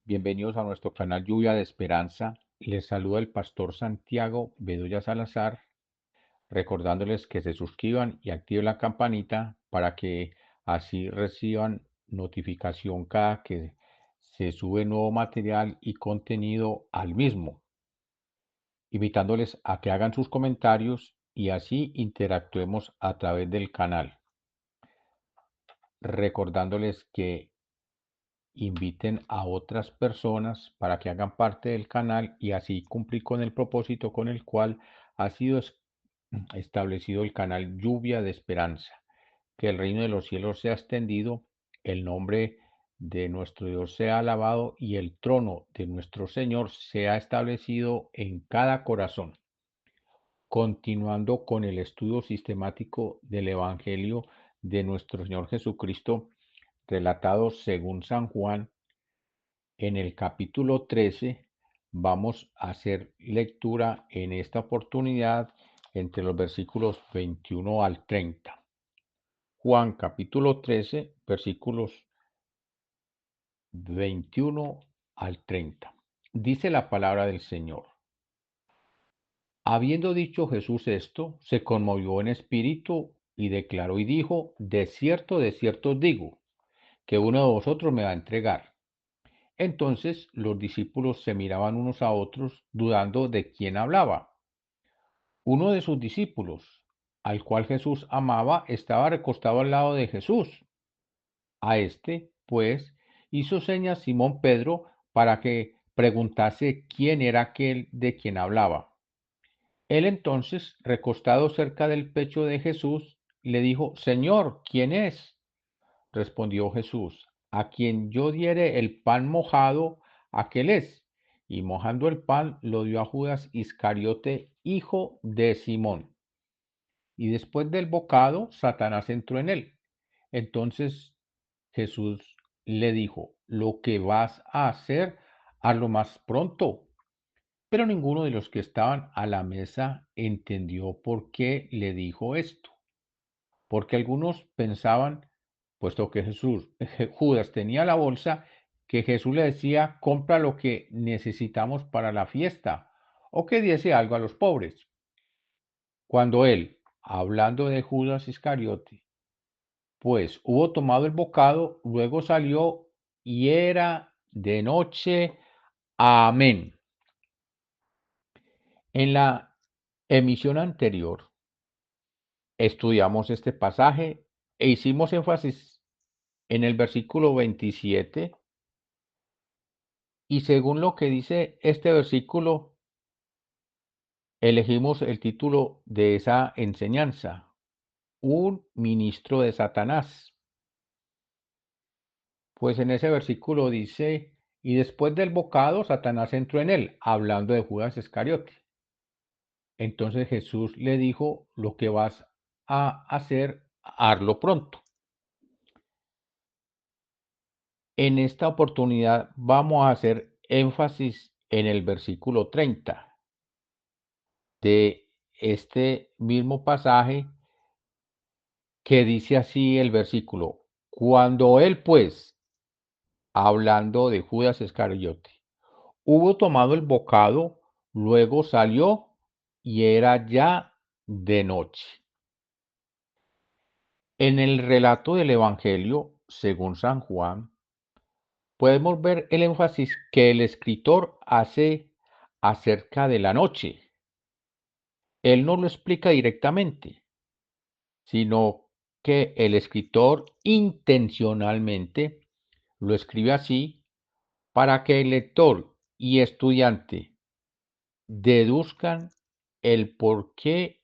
Bienvenidos a nuestro canal Lluvia de Esperanza. Les saluda el pastor Santiago Bedoya Salazar, recordándoles que se suscriban y activen la campanita para que así reciban notificación cada que se sube nuevo material y contenido al mismo, invitándoles a que hagan sus comentarios y así interactuemos a través del canal, recordándoles que inviten a otras personas para que hagan parte del canal y así cumplir con el propósito con el cual ha sido establecido el canal Lluvia de Esperanza, que el reino de los cielos sea extendido, el nombre de nuestro Dios sea alabado y el trono de nuestro Señor sea establecido en cada corazón. Continuando con el estudio sistemático del Evangelio de nuestro Señor Jesucristo, relatado según San Juan, en el capítulo 13 vamos a hacer lectura en esta oportunidad entre los versículos 21 al 30. Juan capítulo 13, versículos 21 al 30. Dice la palabra del Señor. Habiendo dicho Jesús esto, se conmovió en espíritu y declaró y dijo, de cierto os digo, que uno de vosotros me va a entregar. Entonces los discípulos se miraban unos a otros, dudando de quién hablaba. Uno de sus discípulos, al cual Jesús amaba, estaba recostado al lado de Jesús. A este, pues, hizo señas Simón Pedro para que preguntase quién era aquel de quien hablaba. Él entonces, recostado cerca del pecho de Jesús, le dijo, Señor, ¿quién es? Respondió Jesús, a quien yo diere el pan mojado, aquel es. Y mojando el pan lo dio a Judas Iscariote, hijo de Simón. Y después del bocado, Satanás entró en él. Entonces Jesús le dijo, lo que vas a hacer, hazlo más pronto. Pero ninguno de los que estaban a la mesa entendió por qué le dijo esto. Porque algunos pensaban, puesto que Judas tenía la bolsa, que Jesús le decía, compra lo que necesitamos para la fiesta, o que diese algo a los pobres. Cuando él, hablando de Judas Iscariote, pues hubo tomado el bocado, luego salió y era de noche. Amén. En la emisión anterior estudiamos este pasaje e hicimos énfasis en el versículo 27. Y según lo que dice este versículo, elegimos el título de esa enseñanza, un ministro de Satanás. Pues en ese versículo dice, y después del bocado, Satanás entró en él, hablando de Judas Iscariote. Entonces Jesús le dijo, lo que vas a hacer, hazlo pronto. En esta oportunidad vamos a hacer énfasis en el versículo 30 de este mismo pasaje, que dice así el versículo, cuando él pues, hablando de Judas Iscariote, hubo tomado el bocado, luego salió y era ya de noche. En el relato del Evangelio, según San Juan, podemos ver el énfasis que el escritor hace acerca de la noche. Él no lo explica directamente, sino que el escritor intencionalmente lo escribe así para que el lector y estudiante deduzcan el por qué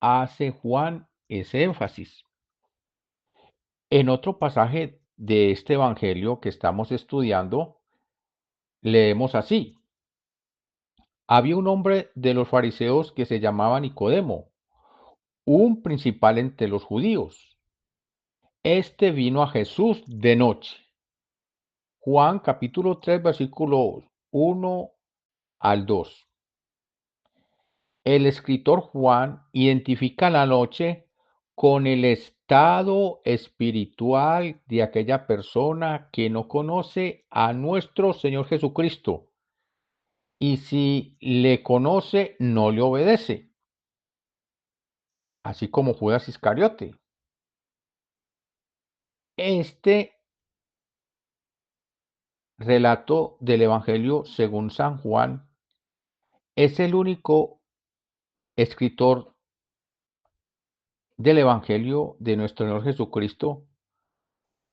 hace Juan ese énfasis. En otro pasaje de este evangelio que estamos estudiando, leemos así: había un hombre de los fariseos que se llamaba Nicodemo, un principal entre los judíos. Este vino a Jesús de noche. Juan capítulo 3, versículos 1 al 2. El escritor Juan identifica la noche con el estado espiritual de aquella persona que no conoce a nuestro Señor Jesucristo. Y si le conoce, no le obedece, así como Judas Iscariote. Este relato del Evangelio según San Juan es el único escritor del Evangelio de nuestro Señor Jesucristo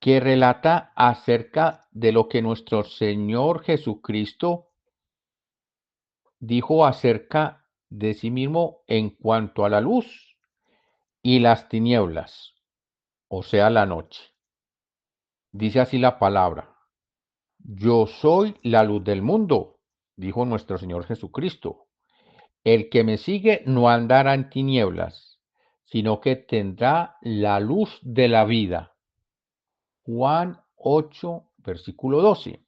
que relata acerca de lo que nuestro Señor Jesucristo dijo acerca de sí mismo en cuanto a la luz y las tinieblas, o sea, la noche. Dice así la palabra: Yo soy la luz del mundo, dijo nuestro Señor Jesucristo. El que me sigue no andará en tinieblas, sino que tendrá la luz de la vida. Juan 8, versículo 12.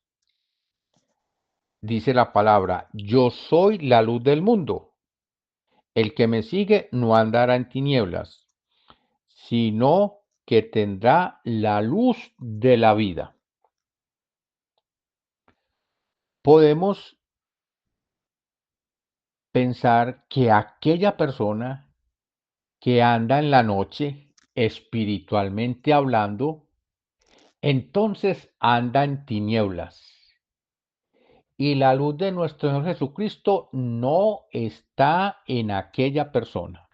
Dice la palabra: Yo soy la luz del mundo. El que me sigue no andará en tinieblas, sino que tendrá la luz de la vida. Podemos pensar que aquella persona que anda en la noche, espiritualmente hablando, entonces anda en tinieblas. Y la luz de nuestro Señor Jesucristo no está en aquella persona.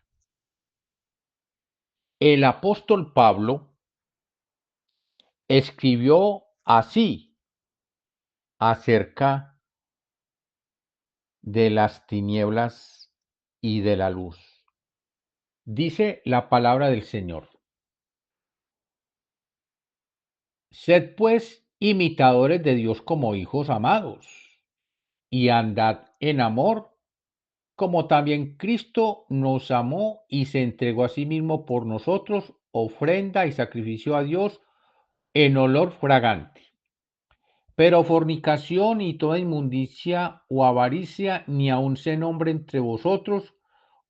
El apóstol Pablo escribió así acerca de las tinieblas y de la luz. Dice la palabra del Señor: Sed pues imitadores de Dios como hijos amados, y andad en amor, como también Cristo nos amó y se entregó a sí mismo por nosotros, ofrenda y sacrificio a Dios en olor fragante. Pero fornicación y toda inmundicia o avaricia ni aun se nombre entre vosotros,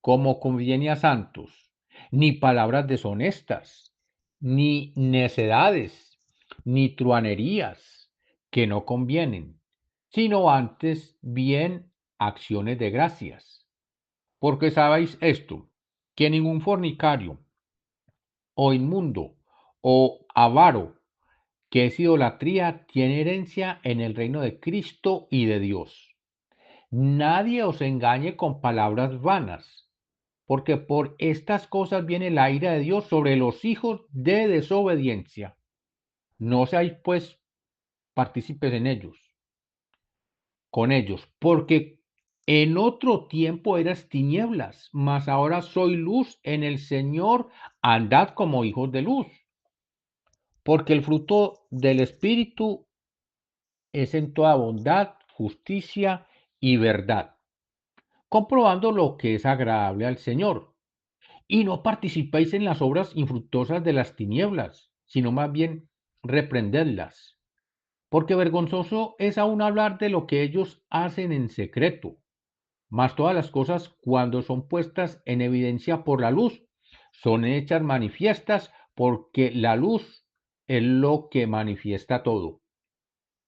como conviene a santos, ni palabras deshonestas, ni necedades, ni truanerías, que no convienen, sino antes bien acciones de gracias. Porque sabéis esto, que ningún fornicario, o inmundo, o avaro, que es idolatría, tiene herencia en el reino de Cristo y de Dios. Nadie os engañe con palabras vanas, porque por estas cosas viene la ira de Dios sobre los hijos de desobediencia. No seáis pues partícipes en ellos, con ellos, porque en otro tiempo eras tinieblas, mas ahora soy luz en el Señor, andad como hijos de luz, porque el fruto del Espíritu es en toda bondad, justicia y verdad, comprobando lo que es agradable al Señor. Y no participéis en las obras infructuosas de las tinieblas, sino más bien reprendedlas, porque vergonzoso es aún hablar de lo que ellos hacen en secreto. Mas todas las cosas, cuando son puestas en evidencia por la luz, son hechas manifiestas, porque la luz es lo que manifiesta todo.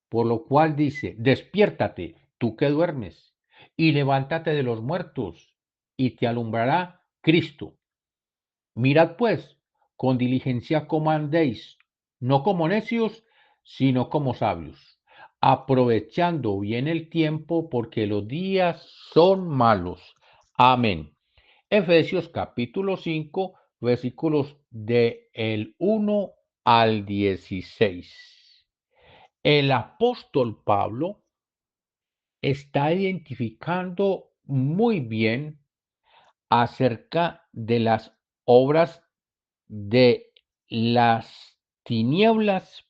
Por lo cual dice: despiértate, tú que duermes, y levántate de los muertos, y te alumbrará Cristo. Mirad pues con diligencia cómo andéis, no como necios, sino como sabios, aprovechando bien el tiempo, porque los días son malos. Amén. Efesios capítulo 5, versículos del 1 al 16. El apóstol Pablo está identificando muy bien acerca de las obras de las tinieblas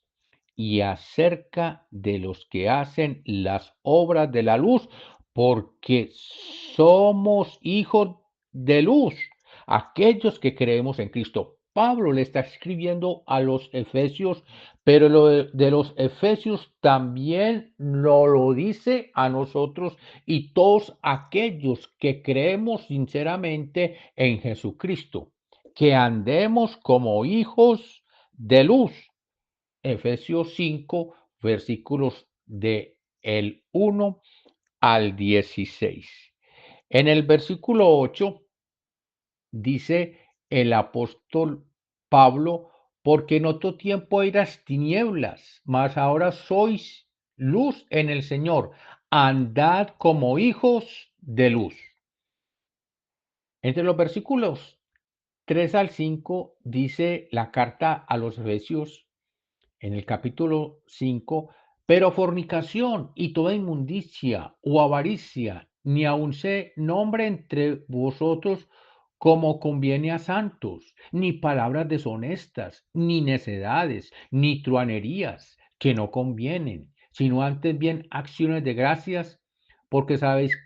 y acerca de los que hacen las obras de la luz, porque somos hijos de luz, aquellos que creemos en Cristo. Pablo le está escribiendo a los efesios, pero lo de los efesios también nos lo dice a nosotros y todos aquellos que creemos sinceramente en Jesucristo. que andemos como hijos de luz. Efesios 5, versículos de el 1 al 16. En el versículo 8 dice el apóstol Pablo, porque en otro tiempo eras tinieblas, mas ahora sois luz en el Señor. Andad como hijos de luz. Entre los versículos 3 al 5 dice la carta a los Efesios en el capítulo 5, pero fornicación y toda inmundicia o avaricia, ni aun se nombre entre vosotros como conviene a santos, ni palabras deshonestas, ni necedades, ni truanerías que no convienen, sino antes bien acciones de gracias, porque sabéis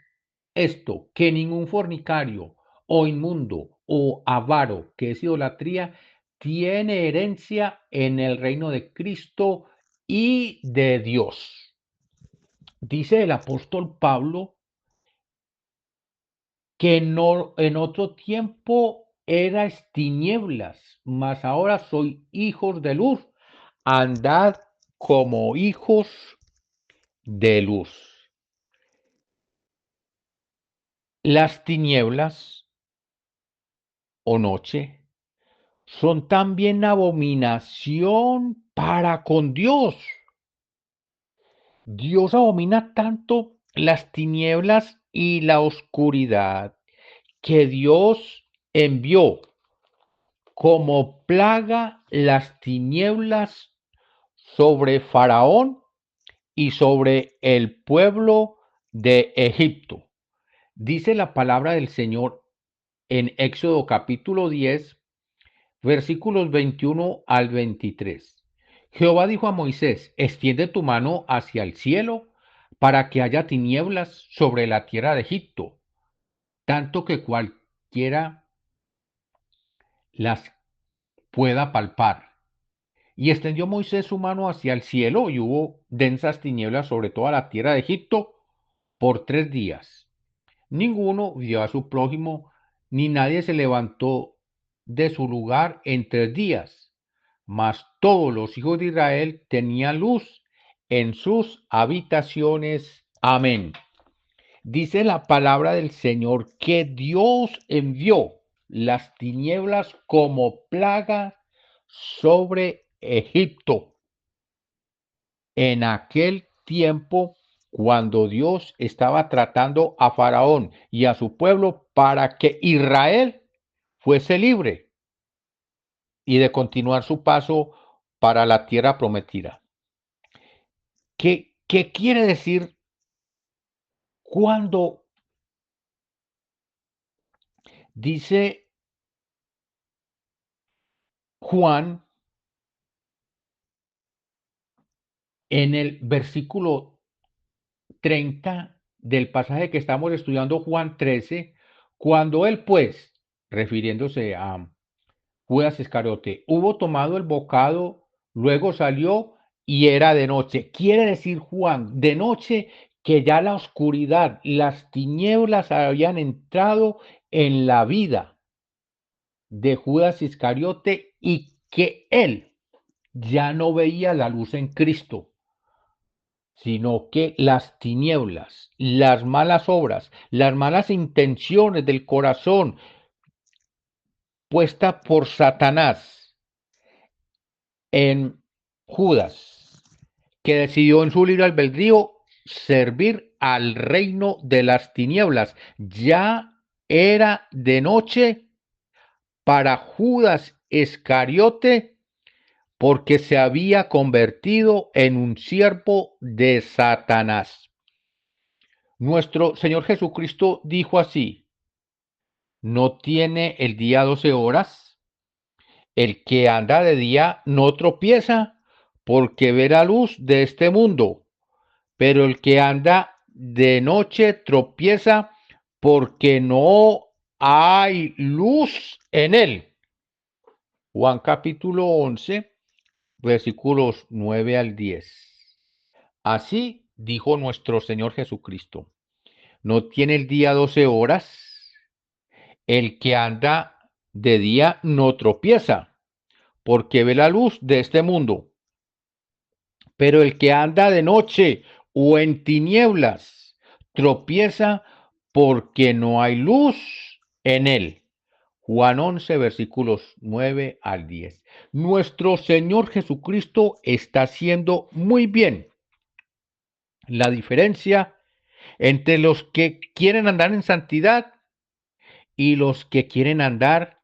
esto, que ningún fornicario o inmundo o avaro, que es idolatría, tiene herencia en el reino de Cristo y de Dios. Dice el apóstol Pablo que no, en otro tiempo erais tinieblas, mas ahora soy hijos de luz. Andad como hijos de luz. Las tinieblas o noche son también abominación para con Dios. Dios abomina tanto las tinieblas y la oscuridad que Dios envió como plaga las tinieblas sobre Faraón y sobre el pueblo de Egipto. Dice la palabra del Señor en Éxodo capítulo 10, versículos 21 al 23. Jehová dijo a Moisés, extiende tu mano hacia el cielo para que haya tinieblas sobre la tierra de Egipto, tanto que cualquiera las pueda palpar. Y extendió Moisés su mano hacia el cielo y hubo densas tinieblas sobre toda la tierra de Egipto por 3 días. Ninguno vio a su prójimo, ni nadie se levantó de su lugar en 3 días. Mas todos los hijos de Israel tenían luz en sus habitaciones. Amén. Dice la palabra del Señor que Dios envió las tinieblas como plaga sobre Egipto en aquel tiempo cuando Dios estaba tratando a Faraón y a su pueblo para que Israel fuese libre y de continuar su paso para la tierra prometida. ¿Qué quiere decir cuando dice Juan en el versículo 30 del pasaje que estamos estudiando, Juan 13, cuando él pues, refiriéndose a Judas Iscariote, hubo tomado el bocado, luego salió y era de noche? Quiere decir Juan, de noche, que ya la oscuridad, las tinieblas habían entrado en la vida de Judas Iscariote y que él ya no veía la luz en Cristo, sino que las tinieblas, las malas obras, las malas intenciones del corazón puesta por Satanás en Judas, que decidió en su libre albedrío servir al reino de las tinieblas. Ya era de noche para Judas Iscariote porque se había convertido en un siervo de Satanás. Nuestro Señor Jesucristo dijo así: no tiene el día 12 horas, el que anda de día no tropieza porque ve la luz de este mundo, pero el que anda de noche tropieza porque no hay luz en él. Juan capítulo 11, versículos 9 al 10. Así dijo nuestro Señor Jesucristo: no tiene el día 12 horas, el que anda De día no tropieza, porque ve la luz de este mundo. Pero el que anda de noche o en tinieblas tropieza porque no hay luz en él. Juan 11, versículos 9 al 10. Nuestro Señor Jesucristo está haciendo muy bien la diferencia entre los que quieren andar en santidad y los que quieren andar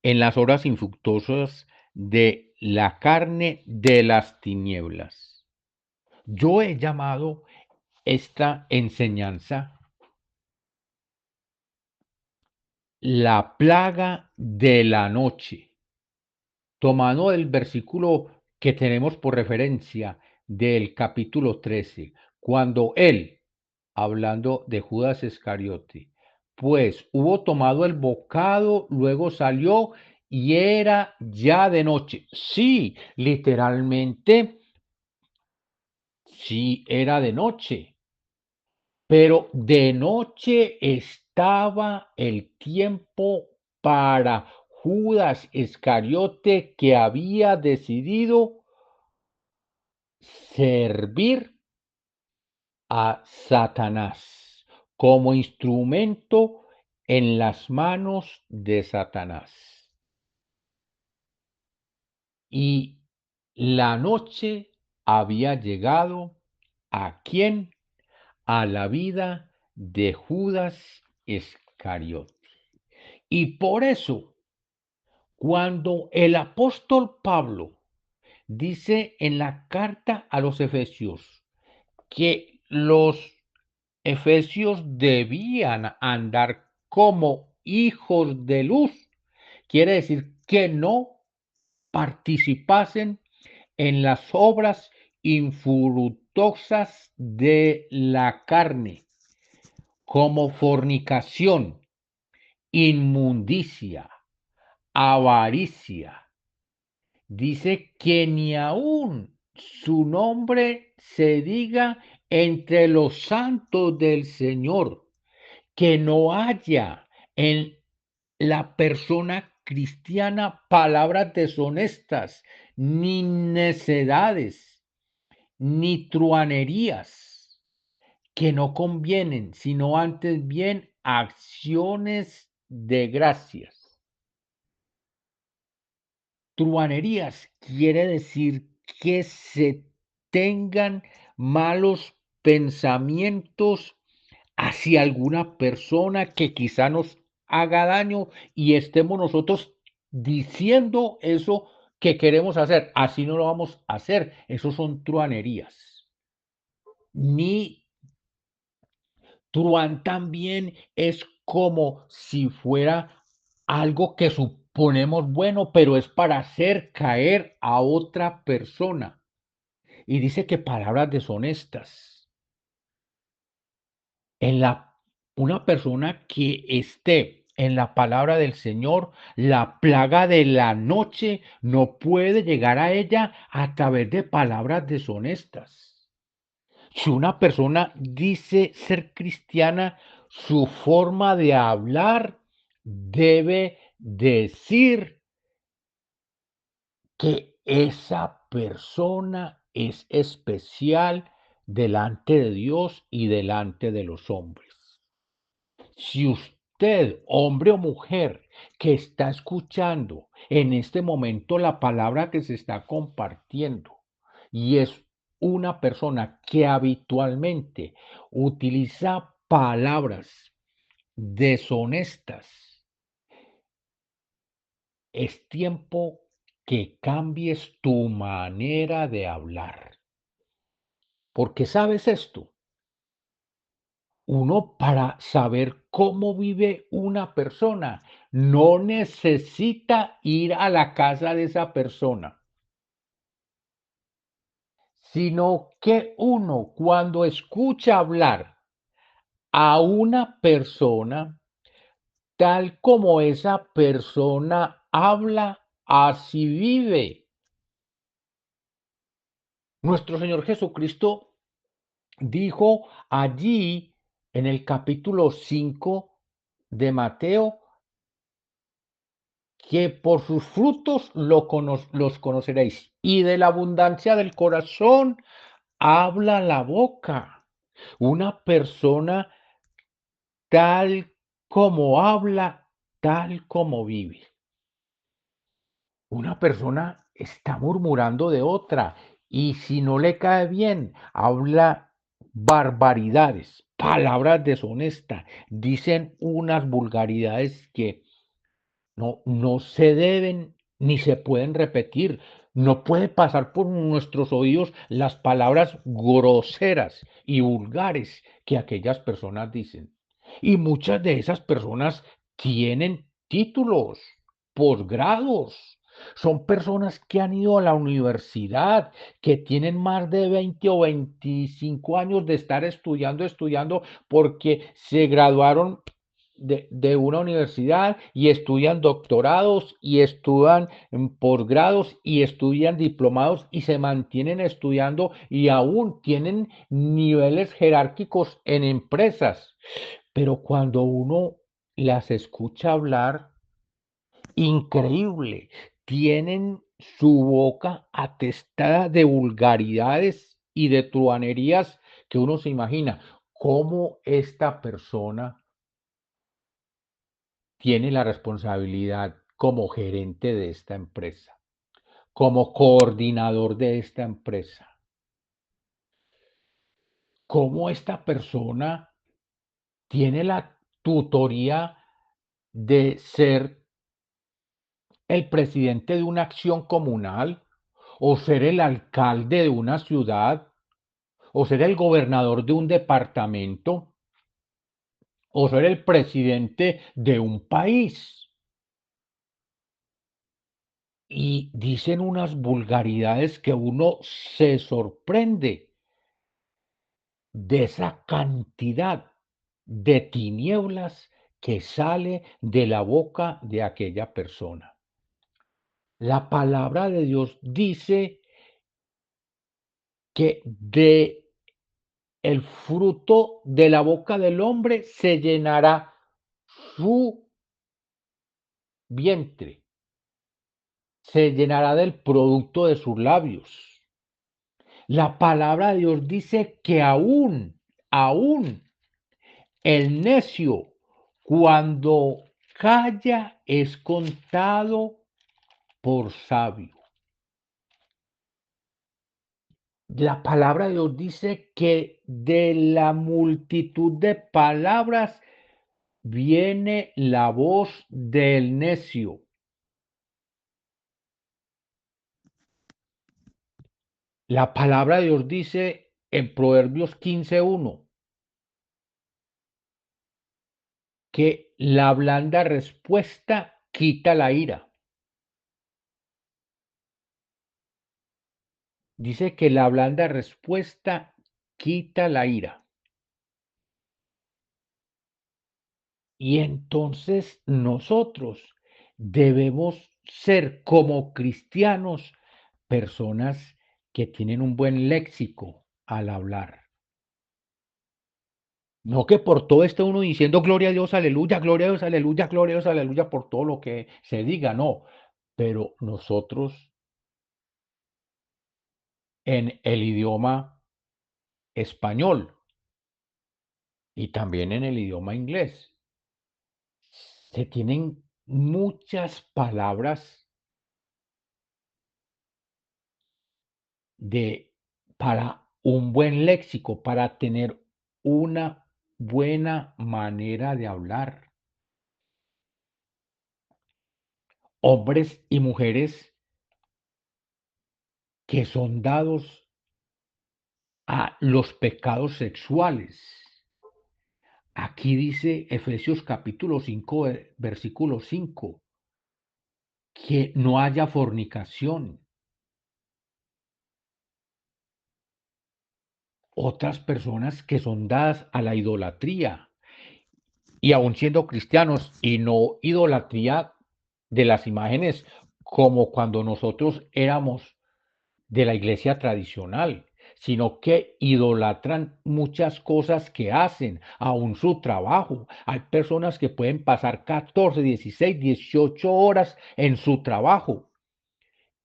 en las obras infructuosas de la carne de las tinieblas. Yo he llamado esta enseñanza la plaga de la noche, tomando el versículo que tenemos por referencia del capítulo 13, cuando él, hablando de Judas Iscariote, pues hubo tomado el bocado, luego salió y era ya de noche. Sí, literalmente, sí era de noche. Pero de noche estaba el tiempo para Judas Iscariote, que había decidido servir a Satanás como instrumento en las manos de Satanás. Y la noche había llegado ¿a quién? A la vida de Judas Iscariote. Y por eso, cuando el apóstol Pablo dice en la carta a los Efesios que los Efesios debían andar como hijos de luz, quiere decir que no participasen en las obras infructuosas de la carne, como fornicación, inmundicia, avaricia. Dice que ni aún su nombre se diga entre los santos del Señor, que no haya en la persona cristiana palabras deshonestas, ni necedades, ni truanerías que no convienen, sino antes bien acciones de gracias. Truanerías quiere decir que se tengan malos pensamientos hacia alguna persona que quizá nos haga daño y estemos nosotros diciendo eso que queremos hacer. Así no lo vamos a hacer. Eso son truanerías. Ni truán también es como si fuera algo que suponemos bueno, pero es para hacer caer a otra persona. Y dice que palabras deshonestas. En la una persona que esté en la palabra del Señor, la plaga de la noche no puede llegar a ella a través de palabras deshonestas. Si una persona dice ser cristiana, su forma de hablar debe decir que esa persona es especial delante de Dios y delante de los hombres. Si usted, hombre o mujer, que está escuchando en este momento la palabra que se está compartiendo y es una persona que habitualmente utiliza palabras deshonestas, es tiempo que cambies tu manera de hablar. Porque sabes esto, uno para saber cómo vive una persona no necesita ir a la casa de esa persona, sino que uno cuando escucha hablar a una persona, tal como esa persona habla, así vive. Nuestro Señor Jesucristo dijo allí en el capítulo 5 de Mateo que por sus frutos los conoceréis. Y de la abundancia del corazón habla la boca. Una persona tal como habla, tal como vive. Una persona está murmurando de otra y si no le cae bien, habla barbaridades, palabras deshonestas, dicen unas vulgaridades que no se deben ni se pueden repetir. No puede pasar por nuestros oídos las palabras groseras y vulgares que aquellas personas dicen. Y muchas de esas personas tienen títulos, posgrados. Son personas que han ido a la universidad, que tienen más de 20 o 25 años de estar estudiando, porque se graduaron de una universidad y estudian doctorados y estudian posgrados y estudian diplomados y se mantienen estudiando y aún tienen niveles jerárquicos en empresas. Pero cuando uno las escucha hablar, increíble, tienen su boca atestada de vulgaridades y de truhanerías que uno se imagina cómo esta persona tiene la responsabilidad como gerente de esta empresa, como coordinador de esta empresa. ¿Cómo esta persona tiene la tutoría de ser el presidente de una acción comunal o ser el alcalde de una ciudad o ser el gobernador de un departamento o ser el presidente de un país? Y dicen unas vulgaridades que uno se sorprende de esa cantidad de tinieblas que sale de la boca de aquella persona. La palabra de Dios dice que de el fruto de la boca del hombre se llenará su vientre, se llenará del producto de sus labios. La palabra de Dios dice que aún el necio, cuando calla, es contado por sabio. La palabra de Dios dice que de la multitud de palabras viene la voz del necio. La palabra de Dios dice en Proverbios 15:1 que la blanda respuesta quita la ira. Dice que la blanda respuesta quita la ira. Y entonces nosotros debemos ser como cristianos personas que tienen un buen léxico al hablar. No que por todo esté uno diciendo gloria a Dios, aleluya, gloria a Dios, aleluya, gloria a Dios, aleluya, por todo lo que se diga, no. Pero nosotros en el idioma español y también en el idioma inglés se tienen muchas palabras de para un buen léxico, para tener una buena manera de hablar. Hombres y mujeres que son dados a los pecados sexuales. Aquí dice Efesios capítulo 5, versículo 5, que no haya fornicación. Otras personas que son dadas a la idolatría y aun siendo cristianos y no idolatría de las imágenes como cuando nosotros éramos de la iglesia tradicional, sino que idolatran muchas cosas que hacen, aún su trabajo. Hay personas que pueden pasar 14, 16, 18 horas en su trabajo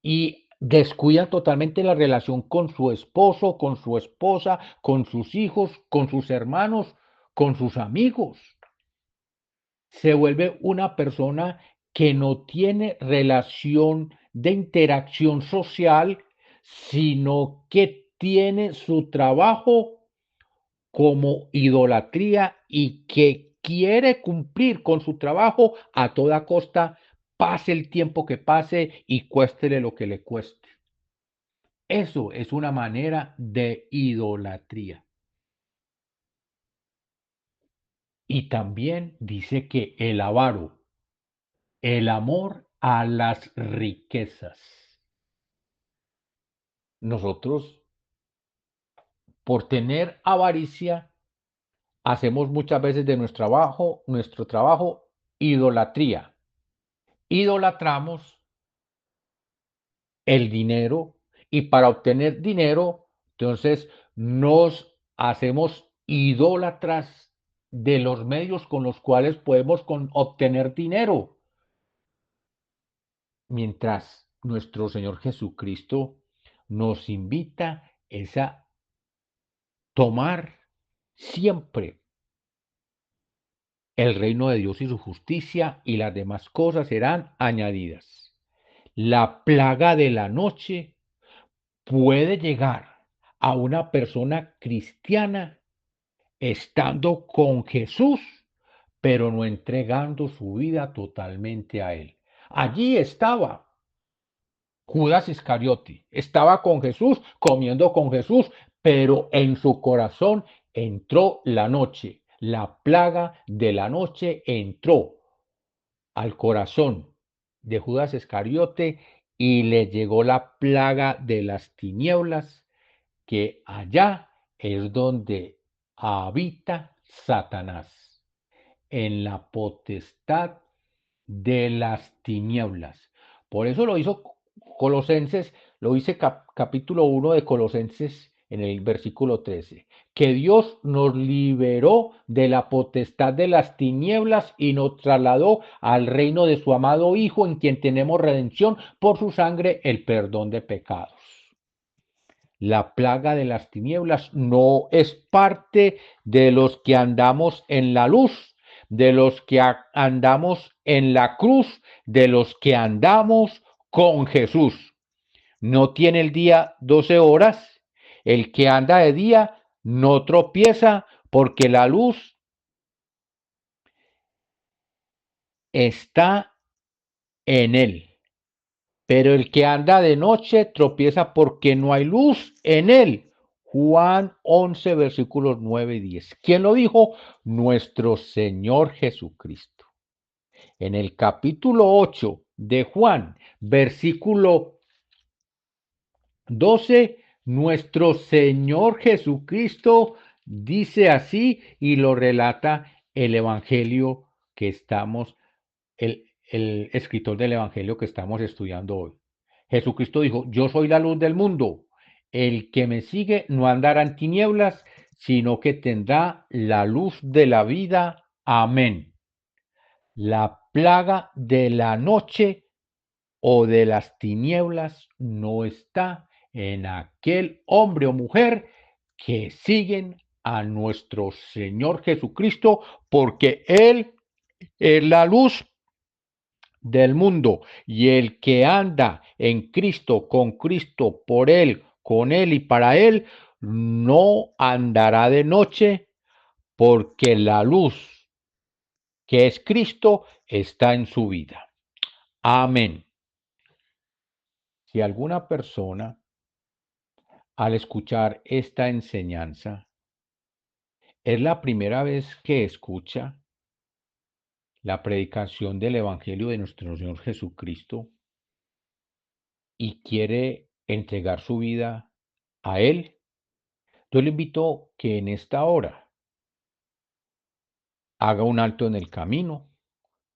y descuidan totalmente la relación con su esposo, con su esposa, con sus hijos, con sus hermanos, con sus amigos. Se vuelve una persona que no tiene relación de interacción social, sino que tiene su trabajo como idolatría y que quiere cumplir con su trabajo a toda costa, pase el tiempo que pase y cuéstele lo que le cueste. Eso es una manera de idolatría. Y también dice que el avaro, el amor a las riquezas. Nosotros, por tener avaricia, hacemos muchas veces de nuestro trabajo, idolatría. Idolatramos el dinero y para obtener dinero, entonces nos hacemos idólatras de los medios con los cuales podemos obtener dinero. Mientras nuestro Señor Jesucristo nos invita es a tomar siempre el reino de Dios y su justicia y las demás cosas serán añadidas. La plaga de la noche puede llegar a una persona cristiana estando con Jesús, pero no entregando su vida totalmente a Él. Allí estaba Judas Iscariote, estaba con Jesús, comiendo con Jesús, pero en su corazón entró la noche. La plaga de la noche entró al corazón de Judas Iscariote y le llegó la plaga de las tinieblas, que allá es donde habita Satanás, en la potestad de las tinieblas. Por eso lo hizo Colosenses, lo dice capítulo 1 de Colosenses en el versículo 13, que Dios nos liberó de la potestad de las tinieblas y nos trasladó al reino de su amado Hijo, en quien tenemos redención por su sangre, el perdón de pecados. La plaga de las tinieblas no es parte de los que andamos en la luz, de los que andamos en la cruz, de los que andamos con Jesús. No tiene el día 12 horas. El que anda de día no tropieza porque la luz está en él. Pero el que anda de noche tropieza porque no hay luz en él. Juan 11, versículos 9 y 10. ¿Quién lo dijo? Nuestro Señor Jesucristo. En el capítulo 8 de Juan, versículo 12, nuestro Señor Jesucristo dice así y lo relata el Evangelio que estamos, el escritor del Evangelio que estamos estudiando hoy. Jesucristo dijo, yo soy la luz del mundo. El que me sigue no andará en tinieblas, sino que tendrá la luz de la vida. Amén. La plaga de la noche o de las tinieblas no está en aquel hombre o mujer que siguen a nuestro Señor Jesucristo, porque Él es la luz del mundo y el que anda en Cristo, con Cristo, por Él, con Él y para Él, no andará de noche, porque la luz que es Cristo está en su vida. Amén. Si alguna persona al escuchar esta enseñanza es la primera vez que escucha la predicación del Evangelio de nuestro Señor Jesucristo y quiere entregar su vida a Él, yo le invito que en esta hora haga un alto en el camino,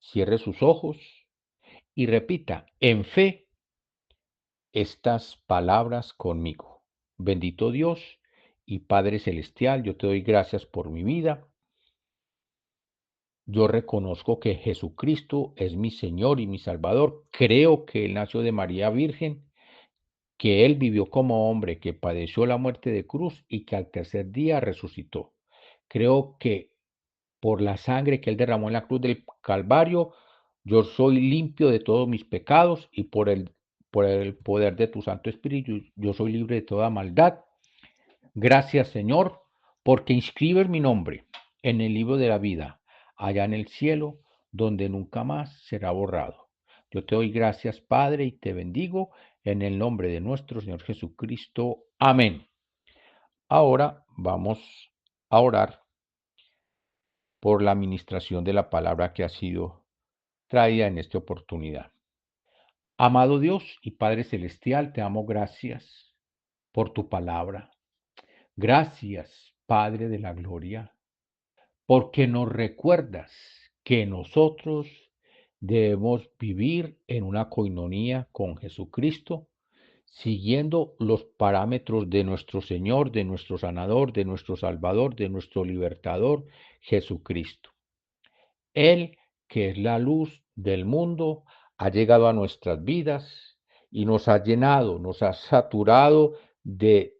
cierre sus ojos y repita en fe estas palabras conmigo. Bendito Dios y Padre Celestial, yo te doy gracias por mi vida. Yo reconozco que Jesucristo es mi Señor y mi Salvador. Creo que Él nació de María Virgen, que Él vivió como hombre, que padeció la muerte de cruz y que al tercer día resucitó. Creo que por la sangre que Él derramó en la cruz del Calvario, yo soy limpio de todos mis pecados y por el poder de tu Santo Espíritu, yo soy libre de toda maldad. Gracias, Señor, porque inscribes mi nombre en el libro de la vida, allá en el cielo, donde nunca más será borrado. Yo te doy gracias, Padre, y te bendigo en el nombre de nuestro Señor Jesucristo. Amén. Ahora vamos a orar por la administración de la palabra que ha sido traída en esta oportunidad. Amado Dios y Padre Celestial, te damos gracias por tu palabra. Gracias, Padre de la Gloria, porque nos recuerdas que nosotros debemos vivir en una coinonía con Jesucristo, siguiendo los parámetros de nuestro Señor, de nuestro Sanador, de nuestro Salvador, de nuestro Libertador, Jesucristo. Él, que es la luz del mundo, ha llegado a nuestras vidas y nos ha llenado, nos ha saturado de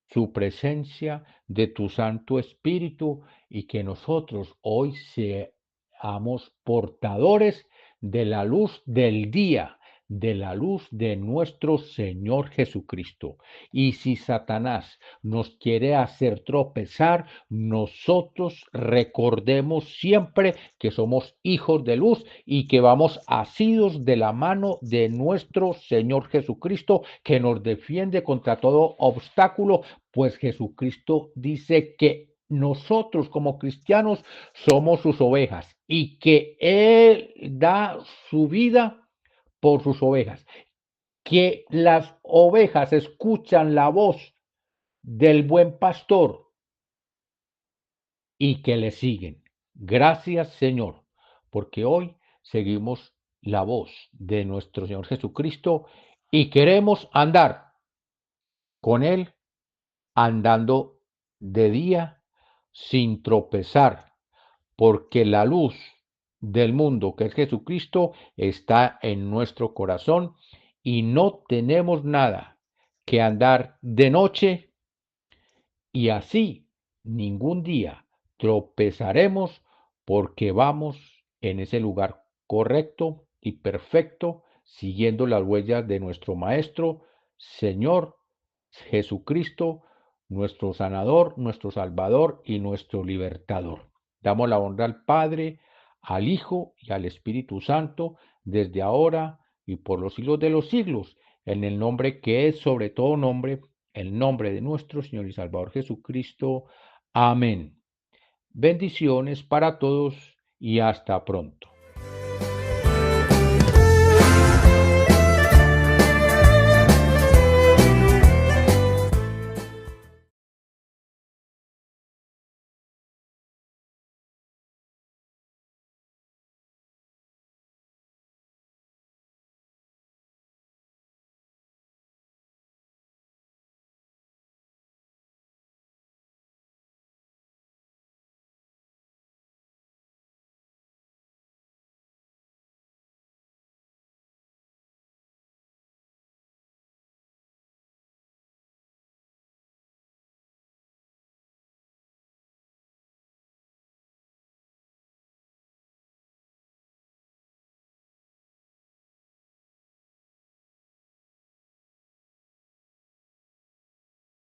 su presencia, de tu Santo Espíritu, y que nosotros hoy seamos portadores de la luz del día, de la luz de nuestro Señor Jesucristo. Y si Satanás nos quiere hacer tropezar, nosotros recordemos siempre que somos hijos de luz y que vamos asidos de la mano de nuestro Señor Jesucristo, que nos defiende contra todo obstáculo, pues Jesucristo dice que nosotros como cristianos somos sus ovejas y que Él da su vida por sus ovejas, que las ovejas escuchan la voz del buen pastor y que le siguen. Gracias, Señor, porque hoy seguimos la voz de nuestro Señor Jesucristo y queremos andar con Él, andando de día sin tropezar, porque la luz del mundo, que es Jesucristo, está en nuestro corazón y no tenemos nada que andar de noche, y así ningún día tropezaremos, porque vamos en ese lugar correcto y perfecto, siguiendo las huellas de nuestro Maestro, Señor Jesucristo, nuestro sanador, nuestro salvador y nuestro libertador. Damos la honra al Padre, al Hijo y al Espíritu Santo, desde ahora y por los siglos de los siglos, en el nombre que es sobre todo nombre, el nombre de nuestro Señor y Salvador Jesucristo. Amén. Bendiciones para todos y hasta pronto.